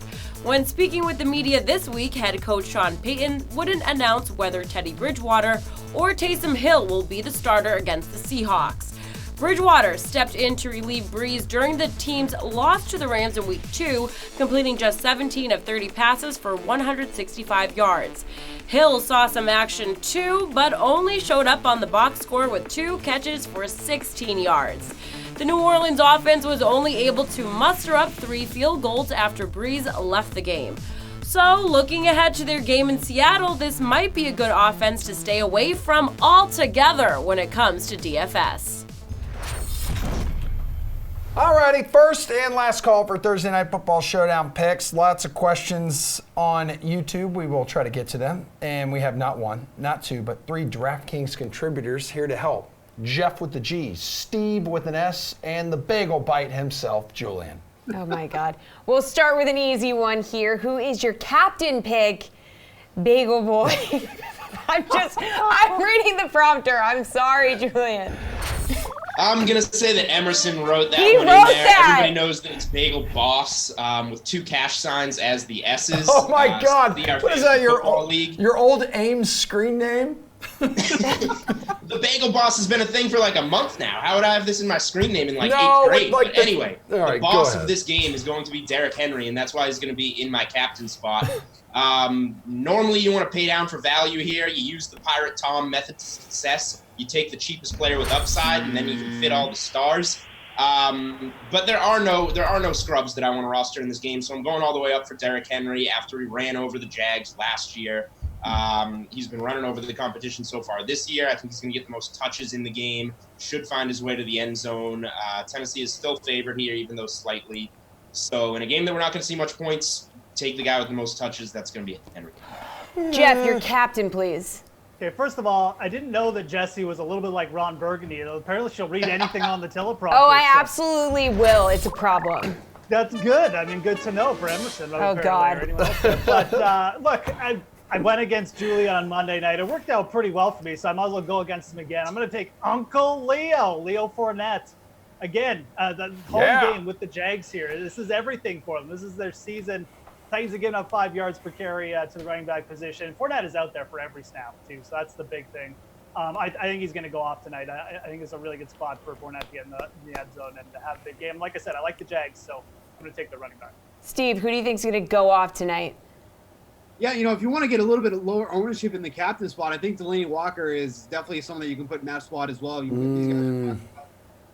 When speaking with the media this week, head coach Sean Payton wouldn't announce whether Teddy Bridgewater or Taysom Hill will be the starter against the Seahawks. Bridgewater stepped in to relieve Brees during the team's loss to the Rams in Week 2, completing just 17 of 30 passes for 165 yards. Hill saw some action too, but only showed up on the box score with 2 catches for 16 yards. The New Orleans offense was only able to muster up 3 field goals after Brees left the game. So, looking ahead to their game in Seattle, this might be a good offense to stay away from altogether when it comes to DFS. Alrighty, first and last call for Thursday Night Football Showdown picks. Lots of questions on YouTube. We will try to get to them. And we have not 1, not 2, but 3 DraftKings contributors here to help. Jeff with the G, Steve with an S, and the bagel bite himself, Julian. Oh my God. We'll start with an easy one here. Who is your captain pick? Bagel Boy. I'm reading the prompter. I'm sorry, Julian. I'm going to say that Emerson wrote that He one wrote in there. that. Everybody knows that it's Bagel Boss with 2 cash signs as the S's. Oh my God. What is that, your old Ames screen name? The Bagel Boss has been a thing for like a month now. How would I have this in my screen name in 8th grade? But anyway, the boss of this game is going to be Derrick Henry, and that's why he's going to be in my captain spot. Normally, you want to pay down for value here. You use the Pirate Tom method to success. You take the cheapest player with upside, and then you can fit all the stars. But there are no scrubs that I want to roster in this game, so I'm going all the way up for Derrick Henry after he ran over the Jags last year. He's been running over the competition so far this year. I think he's going to get the most touches in the game, should find his way to the end zone. Tennessee is still favored here, even though slightly. So in a game that we're not going to see much points, take the guy with the most touches. That's going to be Henry. Jeff, your captain, please. Okay, first of all, I didn't know that Jessie was a little bit like Ron Burgundy. Apparently she'll read anything on the teleprompter. Oh, I absolutely will. It's a problem. That's good. I mean, good to know for Emerson. Oh, God. Or anyone else. But look, I went against Julie on Monday night. It worked out pretty well for me, so I might as well go against him again. I'm going to take Uncle Leo Fournette. Again, the home game with the Jags here. This is everything for them. This is their season. Titans are giving up 5 yards per carry to the running back position. Fournette is out there for every snap, too, so that's the big thing. I think he's going to go off tonight. I think it's a really good spot for Fournette to get in the end zone and to have a big game. Like I said, I like the Jags, so I'm going to take the running back. Steve, who do you think is going to go off tonight? Yeah, if you want to get a little bit of lower ownership in the captain spot, I think Delaney Walker is definitely someone that you can put in that spot as well.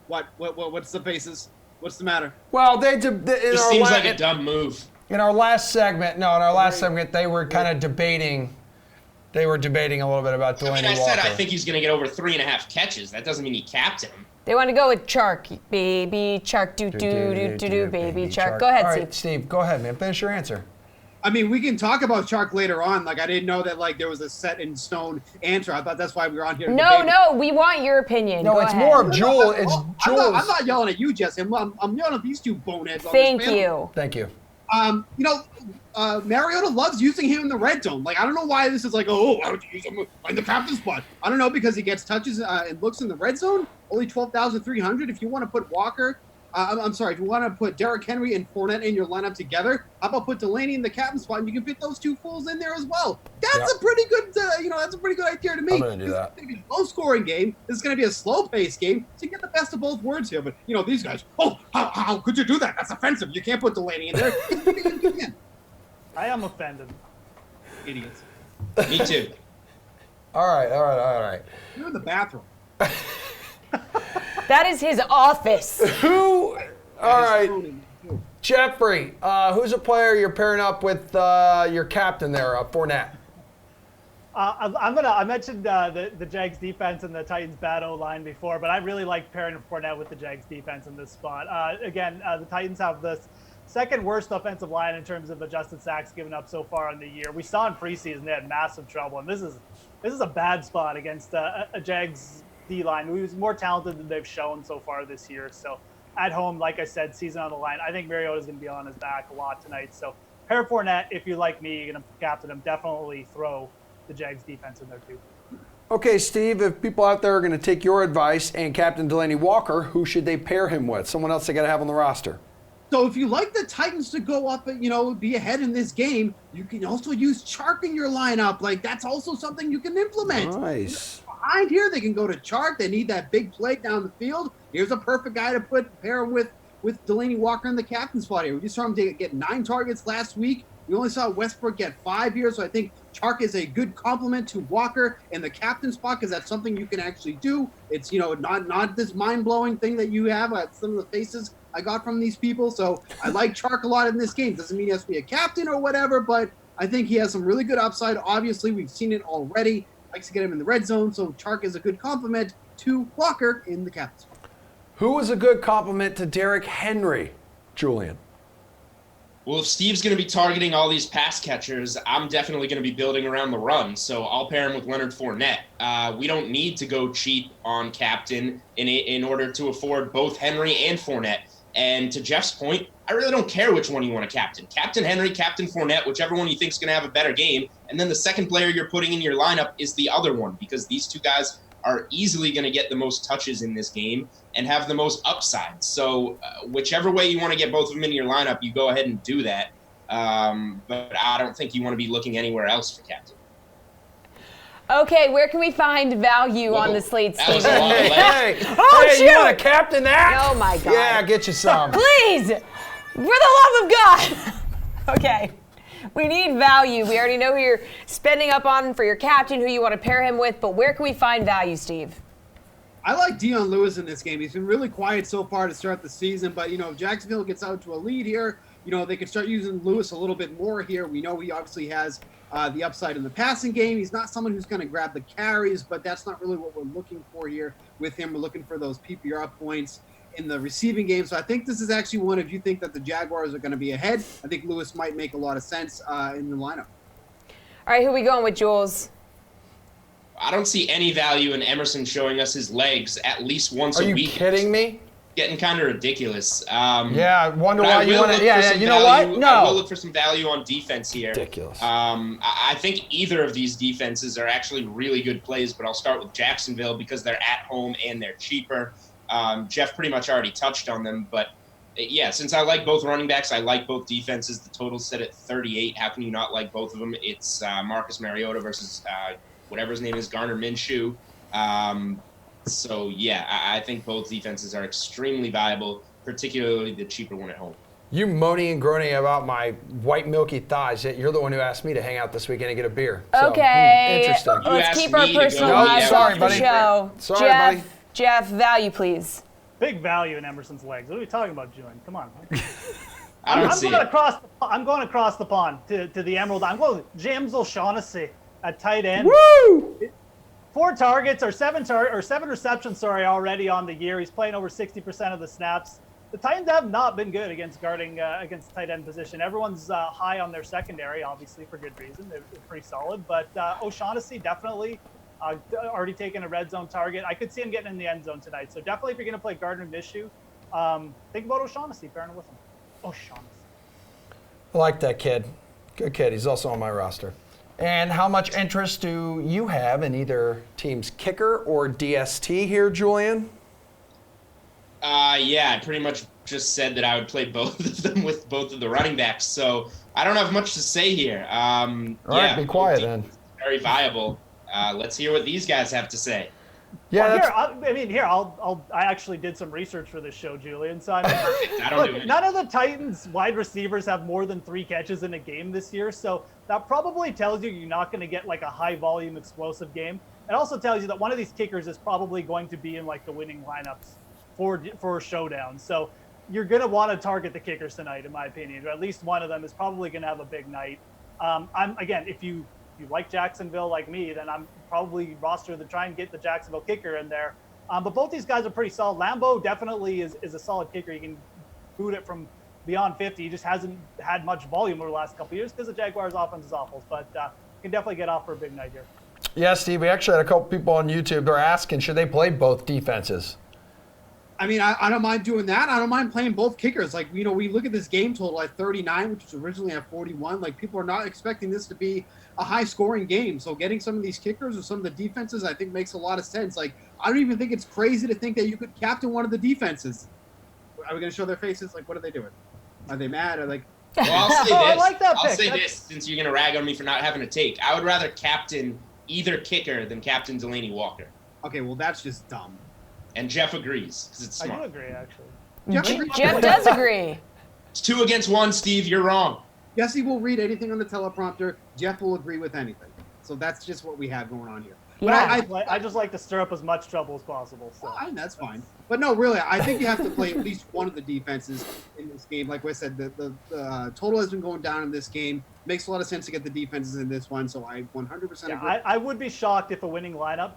What's the faces? What's the matter? Well, it seems like a dumb move. In our last segment, they were kind of debating They were debating a little bit about Delaney I Walker. said I think he's going to get over 3.5 catches. That doesn't mean he capped him. They want to go with Chark, baby Chark, baby Chark. Go ahead, All Steve. right, Steve, go ahead, man. Finish your answer. I mean, we can talk about Chark later on. Like, I didn't know that there was a set in stone answer. I thought that's why we were on here. No, we want your opinion. No, Go it's ahead. more of Jewel. It's Jules. I'm not yelling at you, Jesse. I'm yelling at these two boneheads. Thank you. Thank you. Mariota loves using him in the red zone. Like, I don't know why this is like, why would you use him in the captain spot? I don't know, because he gets touches and looks in the red zone. Only 12,300. If you want to put if you want to put Derrick Henry and Fournette in your lineup together, how about put Delaney in the captain spot and you can fit those two fools in there as well? That's a pretty good, that's a pretty good idea to me. I'm going to do that. It's going to be a low-scoring game. This is going to be a slow-paced game. So you get the best of both worlds here. But, these guys, how could you do that? That's offensive. You can't put Delaney in there. I am offended. Idiots. Me too. All right. You're in the bathroom. That is his office. All right. Jeffrey, who's a player you're pairing up with your captain there, Fournette? I mentioned the Jags defense and the Titans bad O-line before, but I really like pairing Fournette with the Jags defense in this spot. The Titans have the second worst offensive line in terms of adjusted sacks given up so far in the year. We saw in preseason they had massive trouble, and this is a bad spot against a Jags D-line who's more talented than they've shown so far this year. So at home, like I said, season on the line, I think Mariota's going to be on his back a lot tonight. So pair Fournette, if you like me, you're going to captain him, definitely throw the Jags defense in there too. Okay, Steve, if people out there are going to take your advice and captain Delaney Walker, who should they pair him with? Someone else they got to have on the roster. So if you like the Titans to go up and, be ahead in this game, you can also use Chark in your lineup. Like, that's also something you can implement. Nice. Behind here, they can go to Chark. They need that big play down the field. Here's a perfect guy to pair him with Delaney Walker in the captain spot here. We just saw him get 9 targets last week. We only saw Westbrook get 5 here, so I think Chark is a good complement to Walker in the captain spot because that's something you can actually do. It's, not this mind-blowing thing that you have at some of the faces I got from these people. So I like Chark a lot in this game. Doesn't mean he has to be a captain or whatever, but I think he has some really good upside. Obviously, we've seen it already. Likes to get him in the red zone, so Chark is a good complement to Walker in the captain spot. Who is a good complement to Derrick Henry, Julian? Well, if Steve's going to be targeting all these pass catchers, I'm definitely going to be building around the run. So I'll pair him with Leonard Fournette. We don't need to go cheap on captain in order to afford both Henry and Fournette. And to Jeff's point, I really don't care which one you want to captain. Captain Henry, Captain Fournette, whichever one you think is going to have a better game. And then the second player you're putting in your lineup is the other one, because these two guys are easily going to get the most touches in this game and have the most upside. So whichever way you want to get both of them in your lineup, you go ahead and do that. But I don't think you want to be looking anywhere else for captain. Okay, where can we find value on the slate, Steve? Hey, shoot! You want to captain that? Oh, my God. Yeah, get you some. Please! For the love of God! Okay. We need value. We already know who you're spending up on for your captain, who you want to pair him with, but where can we find value, Steve? I like Dion Lewis in this game. He's been really quiet so far to start the season, but, if Jacksonville gets out to a lead here, they could start using Lewis a little bit more here. We know he obviously has the upside in the passing game. He's not someone who's going to grab the carries, but that's not really what we're looking for here with him. We're looking for those PPR points in the receiving game. So I think this is actually one, if you think that the Jaguars are going to be ahead, I think Lewis might make a lot of sense in the lineup. All right, who are we going with, Jules? I don't see any value in Emerson showing us his legs at least once a week. Are you kidding me? Getting kind of ridiculous. Yeah, I wonder why you want to. Yeah, you know what? No. I will look for some value on defense here. Ridiculous. I think either of these defenses are actually really good plays, but I'll start with Jacksonville because they're at home and they're cheaper. Jeff pretty much already touched on them, but yeah, since I like both running backs, I like both defenses. The total's set at 38. How can you not like both of them? It's Marcus Mariota versus whatever his name is, Garner Minshew. So, yeah, I think both defenses are extremely viable, particularly the cheaper one at home. You moaning and groaning about my white milky thighs, yet you're the one who asked me to hang out this weekend and get a beer. So, okay. Interesting. Let's keep our personal lives off the show. Sorry, buddy. Jeff, value, please. Big value in Emerson's legs. What are we talking about, Julian? Come on. I'm going across the pond to the Emerald. I'm going with James O'Shaughnessy. at tight end. Woo! 4 targets or 7 receptions, already on the year. He's playing over 60% of the snaps. The Titans have not been good against guarding against the tight end position. Everyone's high on their secondary, obviously for good reason. They're pretty solid, but O'Shaughnessy definitely already taken a red zone target. I could see him getting in the end zone tonight. So definitely, if you're going to play Gardner Minshew, think about O'Shaughnessy pairing with him. O'Shaughnessy. I like that kid. Good kid. He's also on my roster. And how much interest do you have in either team's kicker or DST here, Julian? Yeah, I pretty much just said that I would play both of them with both of the running backs. So I don't have much to say here. All right, be quiet then. Very viable. Let's hear what these guys have to say. Yeah, well, I actually did some research for this show, Julian. So none of the Titans wide receivers have more than 3 catches in a game this year. So that probably tells you you're not going to get like a high volume explosive game. It also tells you that one of these kickers is probably going to be in like the winning lineups for Showdown. So you're going to want to target the kickers tonight, in my opinion. Or at least one of them is probably going to have a big night. If you like Jacksonville like me, then I'm probably roster to try and get the Jacksonville kicker in there. But both these guys are pretty solid. Lambeau definitely is a solid kicker. He can boot it from beyond 50. He just hasn't had much volume over the last couple of years because the Jaguars' offense is awful. But can definitely get off for a big night here. Yeah, Steve, we actually had a couple people on YouTube that are asking, should they play both defenses? I mean, I don't mind doing that. I don't mind playing both kickers. Like, we look at this game total at 39, which was originally at 41. Like, people are not expecting this to be a high-scoring game. So getting some of these kickers or some of the defenses, I think, makes a lot of sense. Like, I don't even think it's crazy to think that you could captain one of the defenses. Are we going to show their faces? Like, what are they doing? Are they mad? Are like? Well, I'll say this. I like that I'll pick. say this since you're going to rag on me for not having a take. I would rather captain either kicker than captain Delaney Walker. Okay, well, that's just dumb. And Jeff agrees because it's smart. I do agree, actually. Jeff does agree. It's 2 against 1, Steve. You're wrong. Jesse will read anything on the teleprompter. Jeff will agree with anything. So that's just what we have going on here. Yeah. But I just like to stir up as much trouble as possible. So. Well, that's fine. But no, really, I think you have to play at least one of the defenses in this game. Like I said, the total has been going down in this game. Makes a lot of sense to get the defenses in this one. So I 100% agree. I would be shocked if a winning lineup.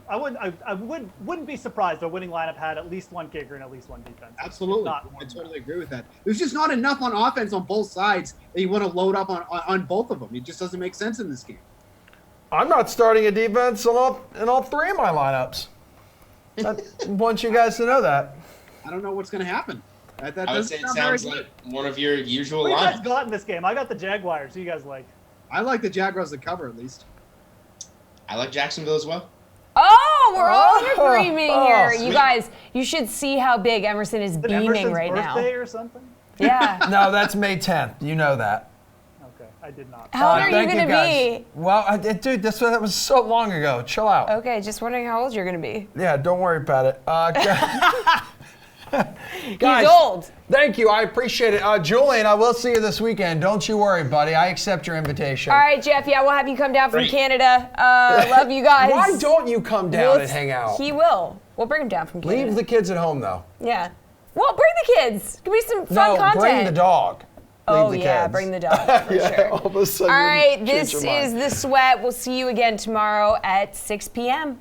I wouldn't be surprised if a winning lineup had at least one kicker and at least one defense. Absolutely. I totally agree with that. There's just not enough on offense on both sides that you want to load up on both of them. It just doesn't make sense in this game. I'm not starting a defense in all 3 of my lineups. I want you guys to know that. I don't know what's going to happen. I would say it sounds like one of your usual lineups. What you guys lineups. got in this game? I got the Jaguars. Who you guys like? I like the Jaguars to cover at least. I like Jacksonville as well. Oh, we're all in agreement here. You guys, you should see how big Emerson is beaming Emerson's right now. birthday or something? Yeah. No, that's May 10th. You know that. Okay, I did not. How old are you going to be? Well, dude, that was so long ago. Chill out. Okay, just wondering how old you're going to be. Yeah, don't worry about it. Guys, he's old. Thank you. I appreciate it. Julian, I will see you this weekend. Don't you worry, buddy. I accept your invitation. All right, Jeff. Yeah, we'll have you come down from Canada. Love you guys. Why don't you come down and hang out? He will. We'll bring him down from Canada. Leave the kids at home, though. Yeah. Well, bring the kids. Give me some fun content. Bring the dog. Oh, yeah, bring the dog, for sure. All of a sudden, all right, this is The Sweat. We'll see you again tomorrow at 6 p.m.